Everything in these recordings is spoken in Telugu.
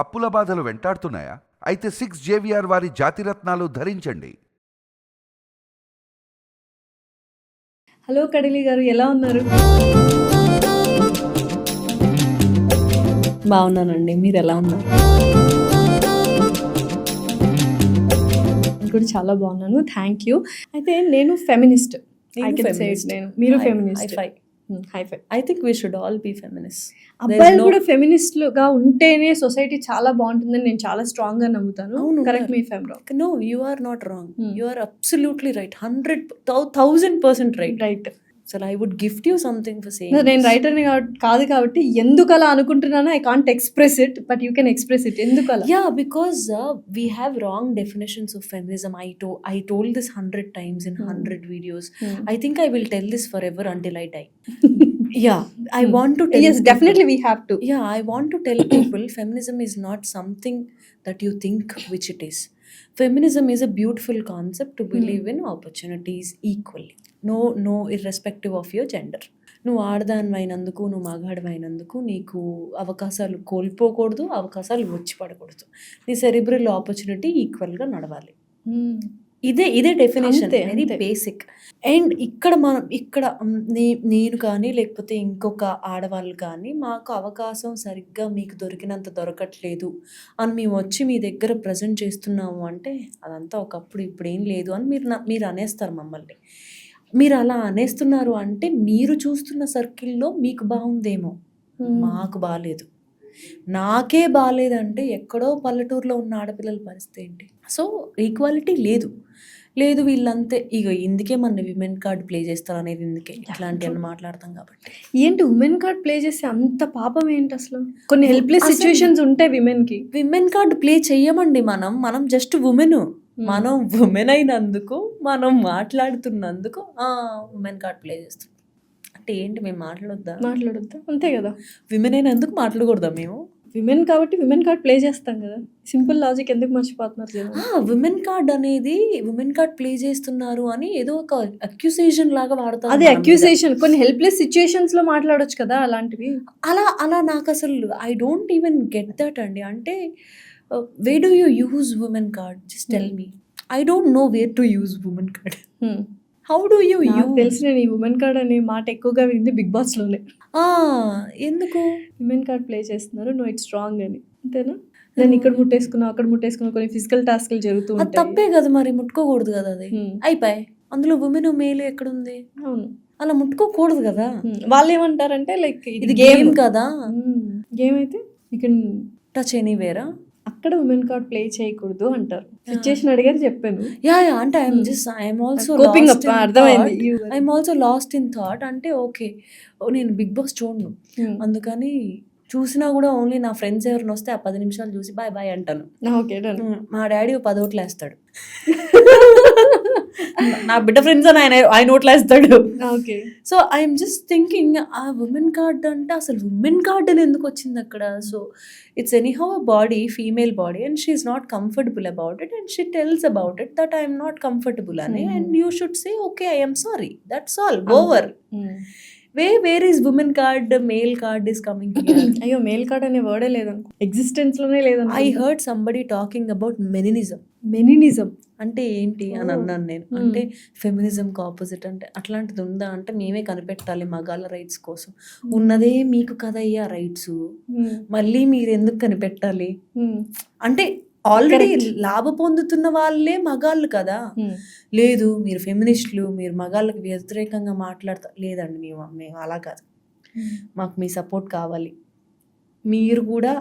అప్పుల బాధలు వెంటాడుతున్నాయా? అయితే 6 జేవిఆర్ వారి జాతిరత్నాలు ధరించండి. హలో కడిలి గారు, ఎలా ఉన్నారు? బాగున్నానండి, మీరు ఎలా ఉన్నారు? నేను కూడా చాలా బాగున్నాను, థ్యాంక్ యూ. అయితే నేను ఫెమినిస్ట్. మీరు feminist. I think we should all be feminists. అబ్బాయిలు కూడా ఫెమినిస్ట్లుగా ఉంటేనే సొసైటీ చాలా బాగుంటుందని నేను చాలా స్ట్రాంగ్ గా నమ్ముతాను. Correct me if I am wrong. No, you are not wrong. You are absolutely right. 100,000% right. Right. So I would gift you something for saying నేను this. రైటర్ని కాదు కాబట్టి ఎందుకు అలా అనుకుంటున్నానో I can't express it, but you can express it. ఎందుకు అలా? Yeah, because we have wrong definitions of feminism. I told this 100 times in 100 videos. I think I will tell this forever until I die. Yeah, I want to tell Yes, people- definitely we have to. Yeah, I want to tell people feminism is not something that you think which it is. Feminism is a beautiful concept to believe in opportunities equally. No irrespective of your gender. నువ్వు ఆడదానివైనందుకు, నువ్వు మగాడివైనందుకు నీకు అవకాశాలు కోల్పోకూడదు, అవకాశాలు వచ్చి పడకూడదు. నీ సెరిబ్రల్ ఆపర్చునిటీ ఈక్వల్గా నడవాలి. ఇదే డెఫినేషన్, అంతే, వెరీ అంతే. బేసిక్. అండ్ ఇక్కడ నేను కానీ లేకపోతే ఇంకొక ఆడవాళ్ళు కానీ మాకు అవకాశం సరిగ్గా మీకు దొరికినంత దొరకట్లేదు అని మేము వచ్చి మీ దగ్గర ప్రజెంట్ చేస్తున్నాము అంటే అదంతా ఒకప్పుడు ఇప్పుడు ఏం లేదు అని మీరు అనేస్తారు మమ్మల్ని. మీరు అలా అనేస్తున్నారు అంటే మీరు చూస్తున్న సర్కిల్లో మీకు బాగుందేమో, మాకు బాగాలేదు. నాకే బాగాలేదంటే ఎక్కడో పల్లెటూరులో ఉన్న ఆడపిల్లల పరిస్థితి ఏంటి? సో ఈక్వాలిటీ లేదు వీళ్ళంతే. ఇక ఇందుకే మన విమెన్ కార్డ్ ప్లే చేస్తారు అనేది ఇందుకే ఇట్లాంటివన్నీ మాట్లాడతాం కాబట్టి. ఏంటి ఉమెన్ కార్డ్ ప్లే చేస్తే అంత పాపం ఏంటి అసలు? కొన్ని హెల్ప్లెస్ సిచ్యువేషన్స్ ఉంటాయి విమెన్ కి. విమెన్ కార్డ్ ప్లే చెయ్యమండి మనం జస్ట్ ఉమెన్. మనం ఉమెన్ అయినందుకు, మనం మాట్లాడుతున్నందుకు ఉమెన్ కార్డ్ ప్లే చేస్తాం. అంటే ఏంటి, మేము మాట్లాడొద్దా? అంతే కదా. విమెన్ అయినందుకు మాట్లాడకూడదా మేము? విమెన్ కాబట్టి విమెన్ కార్డ్ ప్లే చేస్తాం కదా. సింపుల్ లాజిక్ ఎందుకు మర్చిపోతున్నారు జనం? విమెన్ కార్డ్ అనేది విమెన్ కార్డ్ ప్లే చేస్తున్నారు అని ఏదో ఒక అక్యూసేషన్ లాగా వాడతారు. అదే అక్యూసేషన్. కొన్ని హెల్ప్లెస్ సిచ్యువేషన్స్ లో మాట్లాడొచ్చు కదా అలాంటివి. అలా నాకు అసలు I don't even get that అండి. అంటే why do you use women card? Just tell me. I don't know where to use women card. How do you use? తెలిసి నేను ఈ ఉమెన్ కార్డ్ అనే మాట ఎక్కువగా వింది బిగ్ బాస్ లోనే. ఎందుకు విమెన్ కార్డ్ ప్లే చేస్తున్నారు, నో ఇట్స్ రాంగ్ అని. అంతేనా? నేను ఇక్కడ ముట్టేసుకున్నా, అక్కడ ముట్టేసుకున్నా, కొన్ని ఫిజికల్ టాస్క్లు జరుగుతూ అది ఉంటాయి. తప్పే కదా మరి, ముట్టుకోకూడదు కదా అది. అయిపోయి అందులో ఉమెన్ మేల్ ఎక్కడుంది? అవును, అలా ముట్టుకోకూడదు కదా. వాళ్ళు ఏమంటారంటే లైక్ ఇది గేమ్ కదా. గేమ్ అయితే యూ కెన్ టచ్ ఎనీవేరా. అక్కడ ఉమెన్ కార్డ్ ప్లే చేయకూడదు అంటారు. సిచ్యుయేషన్ అడిగారు, చెప్పాను. యా అంటే ఐఎమ్ ఆల్సో Coping up, అర్థమైంది. I'm also last in thought. అంటే ఓకే, నేను బిగ్ బాస్ చూడను, అందుకని చూసినా కూడా ఓన్లీ నా ఫ్రెండ్స్ ఎవరిని వస్తే ఆ 10 నిమిషాలు చూసి బాయ్ బాయ్ అంటాను. Okay done. మా డాడీ 10 ఓట్లు వేస్తాడు. నా బిడ్డ ఫ్రెండ్స్ అని ఆయన ఓట్లు వేస్తాడు. Okay. So I'm just thinking, ఆ ఉమెన్ కార్డ్ అంటే అసలు ఉమెన్ కార్డ్ అని ఎందుకు వచ్చింది అక్కడ? So it's anyhow a body, female body, and she is not comfortable about it, and she tells about it that I'm not comfortable అని, and you should say okay I'm sorry, that's all, over. Where is women card, male card is coming here? అయ్యో, మేల్ కార్డ్ అనే వర్డే లేదనుకో, ఎగ్జిస్టెన్స్ లోనే లేదనుకో. I heard somebody talking about meninism. అంటే ఏంటి అని అన్నాను నేను. అంటే ఫెమినిజంకి ఆపోజిట్ అంటే అట్లాంటిది ఉందా అంటే మేమే కనిపెట్టాలి మగాళ్ళ రైట్స్ కోసం. ఉన్నదే మీకు కదయ్యా రైట్స్, మళ్ళీ మీరు ఎందుకు కనిపెట్టాలి? అంటే ఆల్రెడీ లాభ పొందుతున్న వాళ్ళే మగాళ్ళు కదా. లేదు మీరు ఫెమినిస్టులు, మీరు మగాళ్ళకి వ్యతిరేకంగా మాట్లాడతారు. లేదండి, మేము అలా కాదు, మాకు మీ సపోర్ట్ కావాలి. మీరు కూడా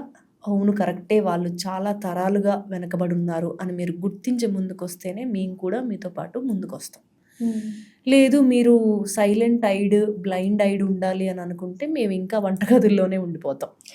అవును కరెక్టే, వాళ్ళు చాలా తరాలుగా వెనకబడి ఉన్నారు అని మీరు గుర్తించి ముందుకు వస్తేనే మేము కూడా మీతో పాటు ముందుకు వస్తాం. లేదు మీరు సైలెంట్ ఐడ్, బ్లైండ్ ఐడ్ ఉండాలి అని అనుకుంటే మేము ఇంకా వంటగదుల్లోనే ఉండిపోతాం.